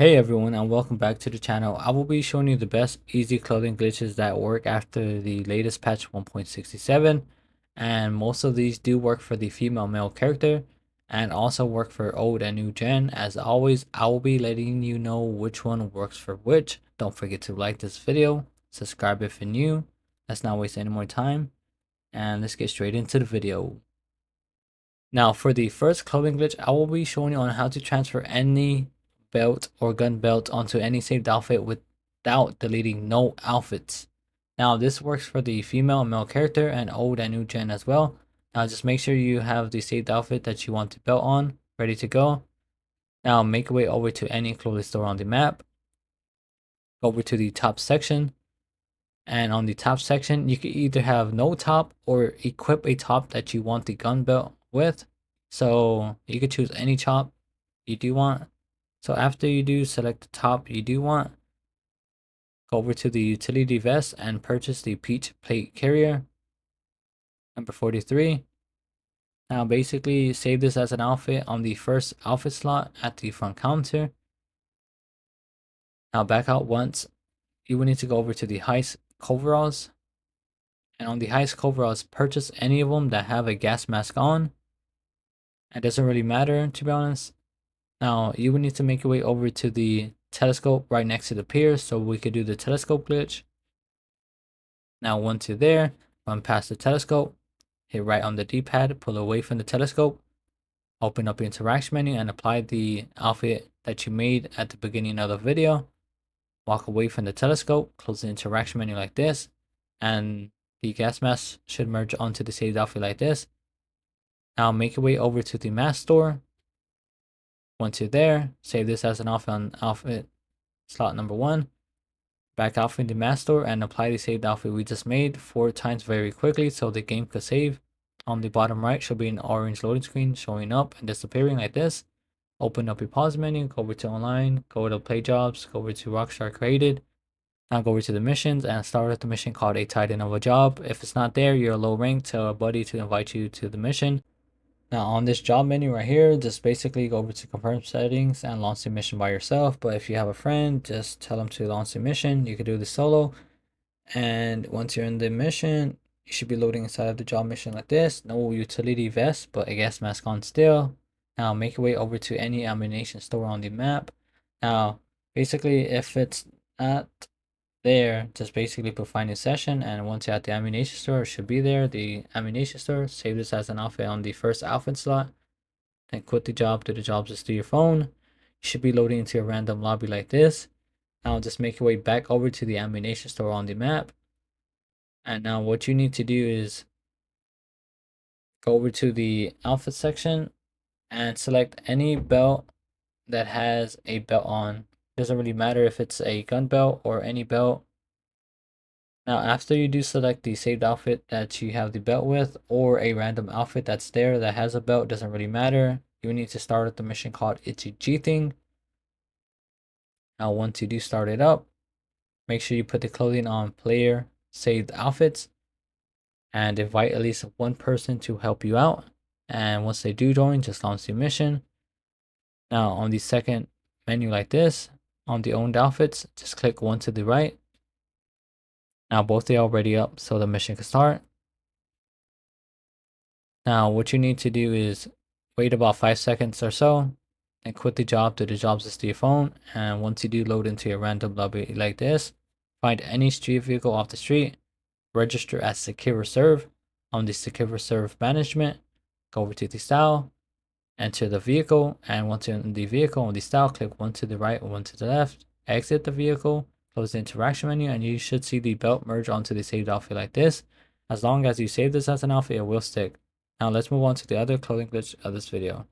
Hey everyone, and welcome back to the channel. I will be showing you the best easy clothing glitches that work after the latest patch 1.67, and most of these do work for the female male character and also work for old and new gen. As always, I will be letting you know which one works for which. Don't forget to like this video, subscribe if you're new. Let's not waste any more time, and let's get straight into the video. Now for the first clothing glitch, I will be showing you on how to transfer any belt or gun belt onto any saved outfit without deleting no outfits. Now this works for the female and male character and old and new gen as well. Now just make sure you have the saved outfit that you want to belt on ready to go. Now make your way over to any clothing store on the map. Go over to the top section, and on the top section you can either have no top or equip a top that you want the gun belt with. So you could choose any top you do want. So after you do select the top you do want, go over to the utility vest and purchase the peach plate carrier number 43. Now basically save this as an outfit on the first outfit slot at the front counter. Now back out once. You will need to go over to the heist coveralls, and on the heist coveralls purchase any of them that have a gas mask on. It doesn't really matter, to be honest. Now you will need to make your way over to the telescope right next to the pier so we could do the telescope glitch. Now once you're there, run past the telescope, hit right on the D-pad, pull away from the telescope, open up your interaction menu and apply the outfit that you made at the beginning of the video. Walk away from the telescope, close the interaction menu like this, and the gas mask should merge onto the saved outfit like this. Now make your way over to the mask store. Once you're there, save this as an outfit on outfit slot number 1. Back out from the mask store and apply the saved outfit we just made 4 times very quickly so the game could save. On the bottom right should be an orange loading screen showing up and disappearing like this. Open up your pause menu, go over to online, go to play jobs, go over to Rockstar Created. Now go over to the missions and start with the mission called a titan of a job. If it's not there, you're low rank, tell a buddy to invite you to the mission. Now on this job menu right here, just basically go over to confirm settings and launch the mission by yourself. But if you have a friend, just tell them to launch the mission. You could do this solo. And once you're in the mission, you should be loading inside of the job mission like this. No utility vest, but a gas mask on still. Now make your way over to any ammunition store on the map. Now, basically if it's not there, just basically put find a session, and once you're at the ammunition store, it should be there, the ammunition store. Save this as an outfit on the first outfit slot, then quit the job, do the job just through your phone. You should be loading into a random lobby like this. Now just make your way back over to the ammunition store on the map, and now what you need to do is go over to the outfit section and select any belt that has a belt on. Doesn't really matter if it's a gun belt or any belt. Now after you do select the saved outfit that you have the belt with, or a random outfit that's there that has a belt, doesn't really matter. You need to start at the mission called Itchy G Thing. Now once you do start it up, make sure you put the clothing on player saved outfits and invite at least one person to help you out. And once they do join, just launch the mission. Now on the second menu like this, on the owned outfits, just click one to the right. Now both are already up, so the mission can start. Now what you need to do is wait about 5 seconds or so, and quit the job, do the jobs just to your phone. And once you do load into a random lobby like this, find any street vehicle off the street, register as secure reserve. On the secure reserve management, go over to the style, enter the vehicle, and once you're in the vehicle on the style, click one to the right or one to the left, exit the vehicle, close the interaction menu, and you should see the belt merge onto the saved outfit like this. As long as you save this as an outfit, it will stick. Now let's move on to the other clothing glitch of this video.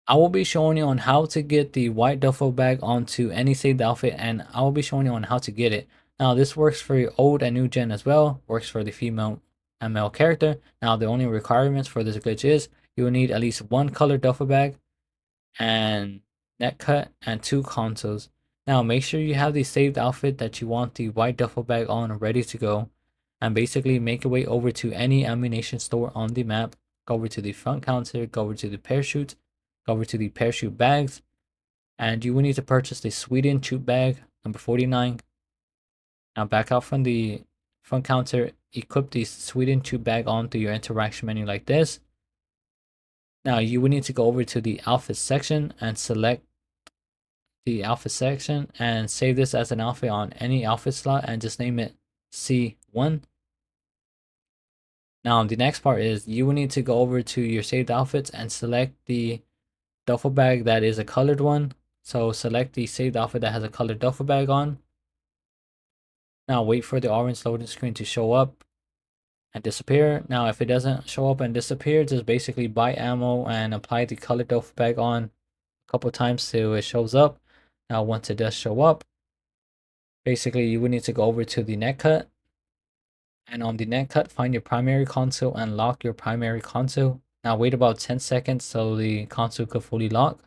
I will be showing you on how to get the white duffel bag onto any saved outfit, and I will be showing you on how to get it. Now this works for your old and new gen as well, works for the female and male character. Now the only requirements for this glitch is you will need at least one color duffel bag and net cut and 2 consoles. Now make sure you have the saved outfit that you want the white duffel bag on ready to go, and basically make your way over to any ammunition store on the map. Go over to the front counter, go over to the parachute, go over to the parachute bags, And you will need to purchase the Sweden tube bag number 49. Now back out from the front counter, equip the Sweden tube bag onto your interaction menu like this. Now you will need to go over to the outfit section and select the outfit section and save this as an outfit on any outfit slot and just name it C1. Now the next part is you will need to go over to your saved outfits and select the duffel bag that is a colored one. So select the saved outfit that has a colored duffel bag on. Now wait for the orange loading screen to show up and disappear. Now if it doesn't show up and disappear, just basically buy ammo and apply the colored duffel bag on a couple times till it shows up. Now once it does show up, basically you will need to go over to the net cut, and on the net cut find your primary console and lock your primary console. Now wait about 10 seconds so the console could fully lock.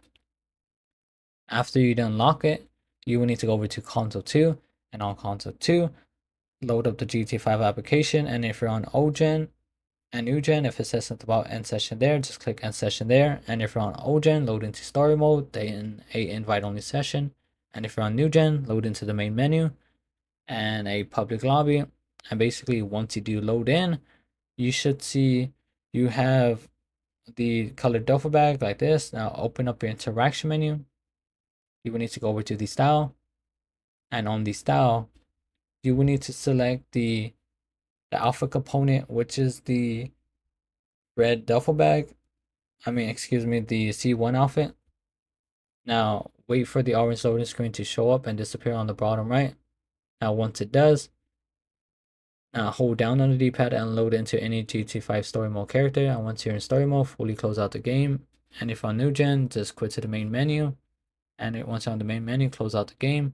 After you done lock it, you will need to go over to console 2, and on console 2 load up the GTA 5 application. And if you're on old gen and new gen, if it says something about end session there, just click end session there. And if you're on old gen, load into story mode, then a invite only session. And if you're on new gen, load into the main menu and a public lobby. And basically once you do load in, you should see you have the colored duffel bag like this. Now open up your interaction menu. You will need to go over to the style, and on the style you will need to select the alpha component, which is the red duffel bag. The C1 outfit. Now wait for the orange loading screen to show up and disappear on the bottom right. Now once it does, now hold down on the D-pad and load into any GTA 5 story mode character. And once you're in story mode, fully close out the game. And if on new gen, just quit to the main menu. And once you're on the main menu, close out the game.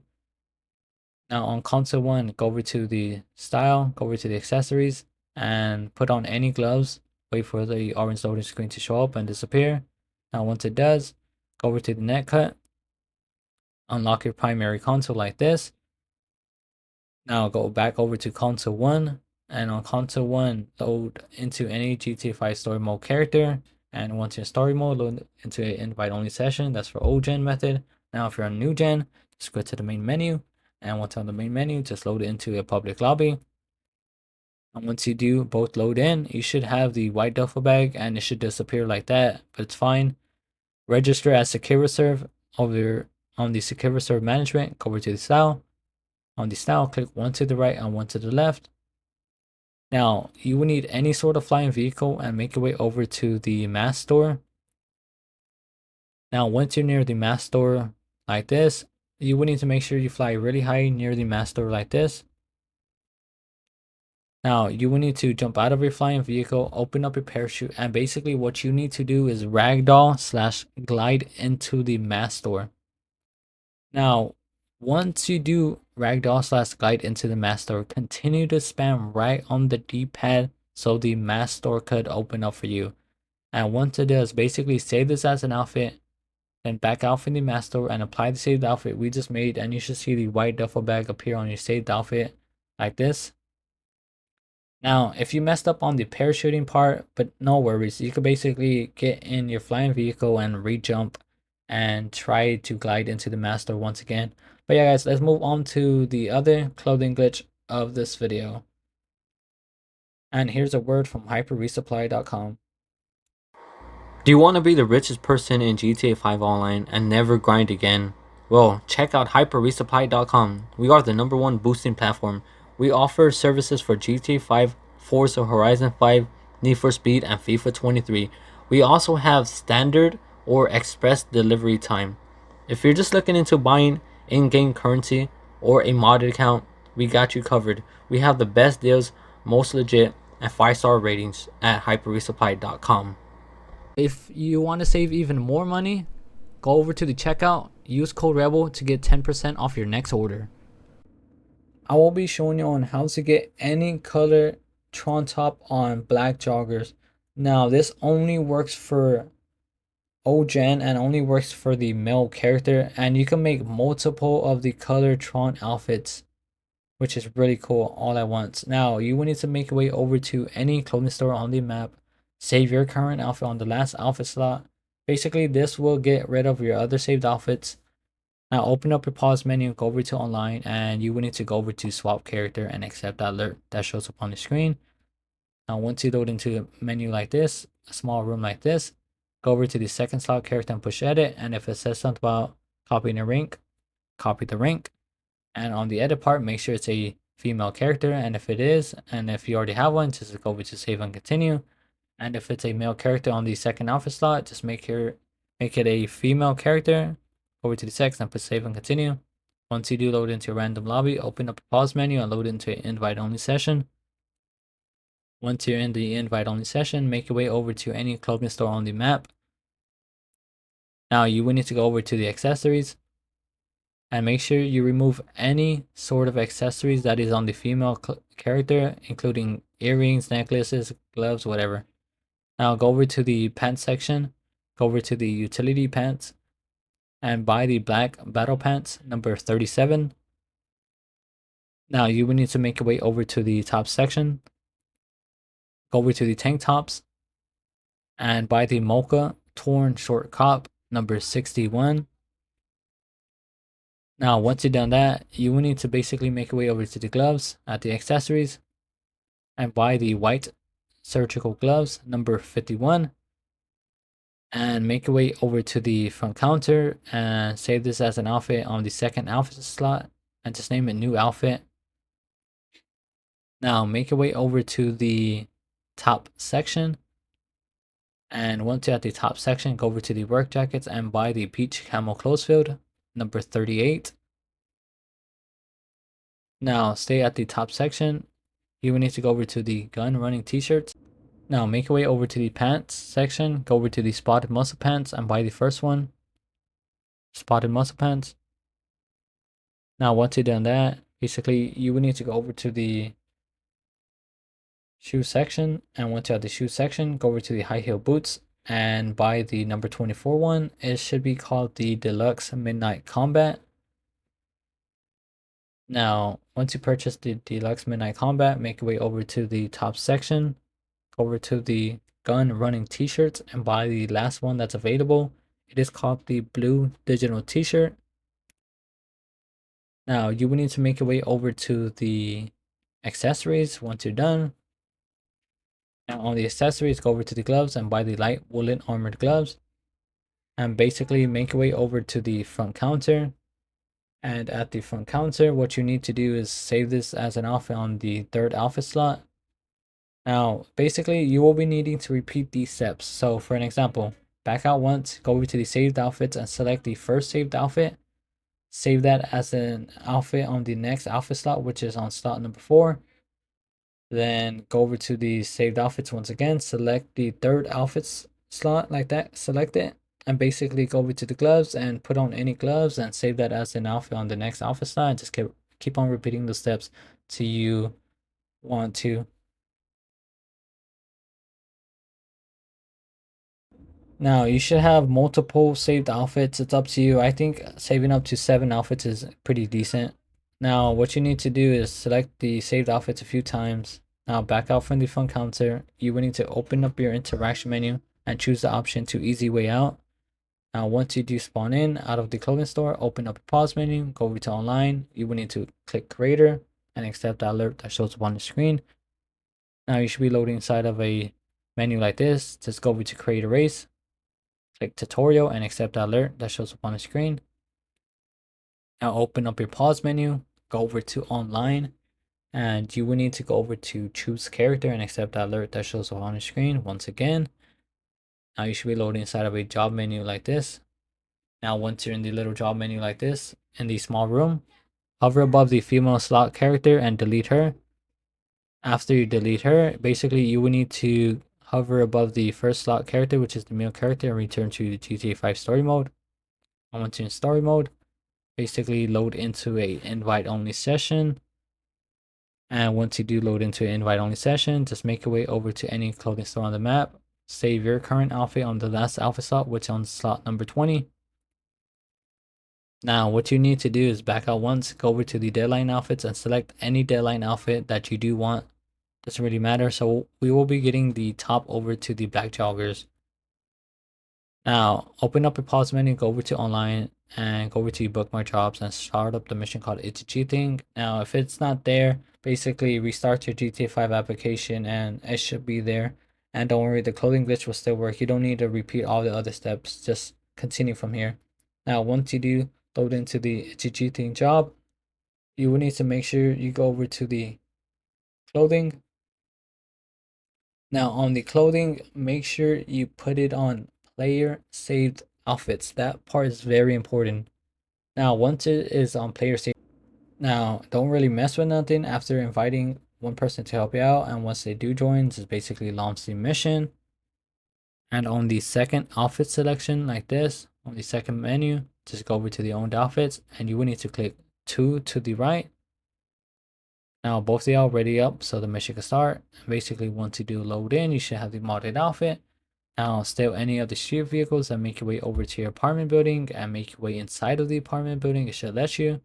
Now on console 1, go over to the style, go over to the accessories, and put on any gloves. Wait for the orange loading screen to show up and disappear. Now once it does, go over to the net cut, unlock your primary console like this. Now go back over to console 1, and on console 1 load into any GTA 5 story mode character. And once you're in story mode, load into an invite only session. That's for old gen method. Now if you're on new gen, just go to the main menu, and once on the main menu, just load it into a public lobby. And once you do both load in, you should have the white duffel bag and it should disappear like that, but it's fine. Register as secure reserve over on the secure reserve management. Go over to the style. On the style, click one to the right and one to the left. Now you will need any sort of flying vehicle and make your way over to the mask store. Now once you're near the mask store like this, you will need to make sure you fly really high near the mask store like this. Now you will need to jump out of your flying vehicle, open up your parachute, and basically what you need to do is ragdoll / glide into the mask store. Now once you do ragdoll / glide into the mask store, continue to spam right on the D-pad so the mask store could open up for you. And once it does, basically save this as an outfit, then back out from the mask store and apply the saved outfit we just made, and you should see the white duffel bag appear on your saved outfit like this. Now if you messed up on the parachuting part, but no worries, you could basically get in your flying vehicle and re-jump and try to glide into the mask store once again. But yeah guys, let's move on to the other clothing glitch of this video. And here's a word from hyperresupply.com. Do you want to be the richest person in GTA 5 Online and never grind again? Well, check out hyperresupply.com. We are the #1 boosting platform. We offer services for GTA 5, Forza Horizon 5, Need for Speed, and FIFA 23. We also have standard or express delivery time. If you're just looking into buying in-game currency or a modded account, we got you covered. We have the best deals, most legit, and 5-star ratings at hyperresupply.com. If you want to save even more money, go over to the checkout, use code REBEL to get 10% off your next order. I will be showing you on how to get any color Tron top on black joggers. Now this only works for old gen and only works for the male character, and you can make multiple of the color Tron outfits, which is really cool all at once. Now you will need to make your way over to any clothing store on the map, save your current outfit on the last outfit slot. Basically this will get rid of your other saved outfits, Now open up your pause menu, go over to online, and you will need to go over to swap character and accept that alert that shows up on the screen. Now once you load into a menu like this, a small room like this, go over to the second slot character and push edit, and if it says something about copying a rank, copy the rank. And on the edit part, make sure it's a female character, and if it is, and if you already have one, just go over to save and continue. And if it's a male character on the second outfit slot, just make it a female character. Over to the text and put save and continue. Once you do load into a random lobby, open up a pause menu and load into an invite only session. Once you're in the invite only session, make your way over to any clothing store on the map. Now you will need to go over to the accessories and make sure you remove any sort of accessories that is on the female character, including earrings, necklaces, gloves, whatever. Now go over to the pants section, go over to the utility pants, and buy the black battle pants number 37. Now you will need to make your way over to the top section, go over to the tank tops, and buy the mocha torn short cop number 61. Now once you've done that, you will need to basically make your way over to the gloves at the accessories and buy the white surgical gloves number 51. And make your way over to the front counter and save this as an outfit on the second outfit slot and just name it new outfit. Now make your way over to the top section, and once you're at the top section, go over to the work jackets and buy the peach camel clothes field number 38. Now stay at the top section. You will need to go over to the gun running t-shirts. Now make your way over to the pants section, go over to the spotted muscle pants and buy the first one, spotted muscle pants. Now once you've done that, basically you will need to go over to the shoe section, and once you're at the shoe section, go over to the high heel boots and buy the number 24 one. It should be called the Deluxe Midnight Combat. Now once you purchase the Deluxe Midnight Combat, make your way over to the top section, over to the gun running t-shirts and buy the last one that's available. It is called the blue digital t-shirt. Now you will need to make your way over to the accessories once you're done. Now on the accessories, go over to the gloves and buy the light woolen armored gloves, and basically make your way over to the front counter. And at the front counter, what you need to do is save this as an outfit on the third outfit slot. Now, basically, you will be needing to repeat these steps. So for an example, back out once, go over to the saved outfits and select the first saved outfit. Save that as an outfit on the next outfit slot, which is on slot number 4. Then go over to the saved outfits once again, select the third outfits slot like that, select it, and basically go over to the gloves and put on any gloves and save that as an outfit on the next outfit slot, and just keep on repeating the steps till you want to. Now you should have multiple saved outfits. It's up to you. I think saving up to 7 outfits is pretty decent. Now what you need to do is select the saved outfits a few times. Now back out from the front counter. You will need to open up your interaction menu and choose the option to easy way out. Now once you do spawn in out of the clothing store, open up the pause menu, go over to online. You will need to click creator and accept the alert that shows up on the screen. Now you should be loading inside of a menu like this. Just go over to create a race, click tutorial and accept the alert that shows up on the screen. Now open up your pause menu, go over to online, and you will need to go over to choose character and accept the alert that shows up on the screen once again. Now you should be loading inside of a job menu like this. Now once you're in the little job menu like this, in the small room, hover above the female slot character and delete her. After you delete her, basically you will need to hover above the first slot character, which is the male character, and return to GTA 5 story mode. And once you're in story mode, basically load into a invite only session. And once you do load into an invite only session, just make your way over to any clothing store on the map. Save your current outfit on the last outfit slot, which is on slot number 20. Now what you need to do is back out once, go over to the deadline outfits and select any deadline outfit that you do want. Doesn't really matter. So we will be getting the top over to the black joggers. Now open up your pause menu, go over to online and go over to bookmark jobs and start up the mission called It's Cheating. Now, if it's not there, basically restart your GTA 5 application and it should be there. And don't worry, the clothing glitch will still work. You don't need to repeat all the other steps. Just continue from here. Now, once you do load into the It's Cheating job, you will need to make sure you go over to the clothing. Now, on the clothing, make sure you put it on player saved outfits. That part is very important. Now, once it is on player saved, now don't really mess with nothing after inviting one person to help you out. And once they do join, just basically launch the mission. And on the second outfit selection, like this, on the second menu, just go over to the owned outfits, and you will need to click 2 to the right. Now both of y'all ready up so the mission can start. Basically, once you do load in, you should have the modded outfit. Now steal any of the street vehicles and make your way over to your apartment building and make your way inside of the apartment building. It should let you.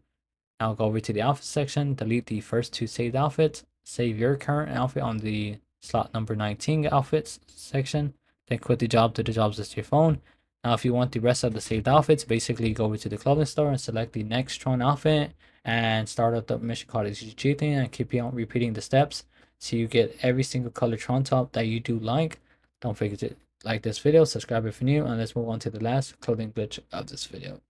Now go over to the outfit section, delete the first 2 saved outfits, save your current outfit on the slot number 19 outfits section, then quit the job to the jobs list of your phone. Now if you want the rest of the saved outfits, basically go over to the clothing store and select the next Tron outfit and start up the mission called It's Cheating and keep on repeating the steps so you get every single color Tron top that you do like. Don't forget to like this video, subscribe if you're new, and let's move on to the last clothing glitch of this video.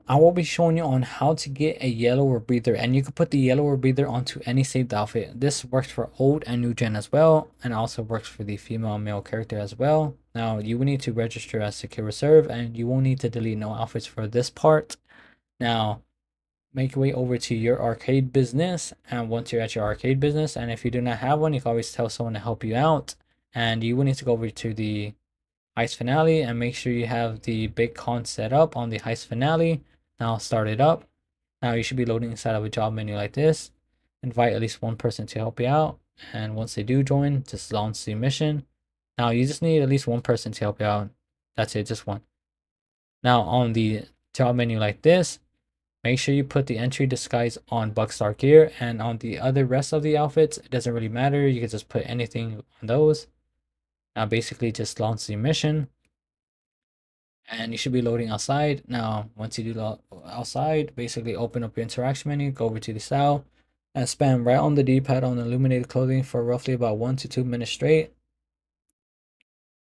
I will be showing you on how to get a yellow rebreather, and you can put the yellow rebreather onto any saved outfit. This works for old and new gen as well, and also works for the female and male character as well. Now you will need to register as secure reserve, and you won't need to delete no outfits for this part. Now make your way over to your arcade business, and once you're at your arcade business, and if you do not have one, you can always tell someone to help you out. And you will need to go over to the heist finale and make sure you have the big con set up on the heist finale. Now start it up. Now you should be loading inside of a job menu like this. Invite at least one person to help you out, and once they do join, just launch the mission. Now you just need at least one person to help you out. That's it, just one. Now on the job menu like this, make sure you put the entry disguise on Buckstar gear, and on the other rest of the outfits, it doesn't really matter. You can just put anything on those. Now basically just launch the mission, and you should be loading outside. Now once you do outside, basically open up your interaction menu, go over to the style, and spam right on the D-pad on illuminated clothing for roughly about 1 to 2 minutes straight.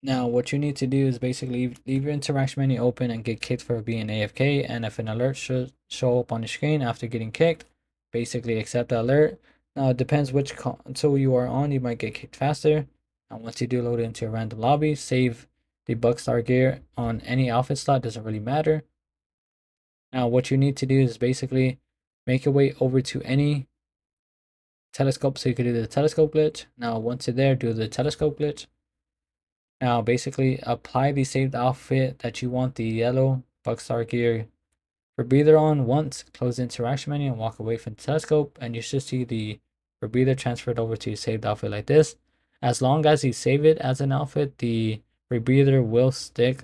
Now what you need to do is basically leave your interaction menu open and get kicked for being AFK, and if an alert should show up on the screen after getting kicked, basically accept the alert. Now it depends which console you are on, you might get kicked faster. And once you do load into a random lobby, save the Buckstar gear on any outfit slot, doesn't really matter. Now what you need to do is basically make your way over to any telescope so you can do the telescope glitch. Now once you're there, do the telescope glitch. Now basically apply the saved outfit that you want the yellow Buckstar gear rebreather on once, close the interaction menu and walk away from the telescope, and you should see the rebreather transferred over to your saved outfit like this. As long as you save it as an outfit, the rebreather will stick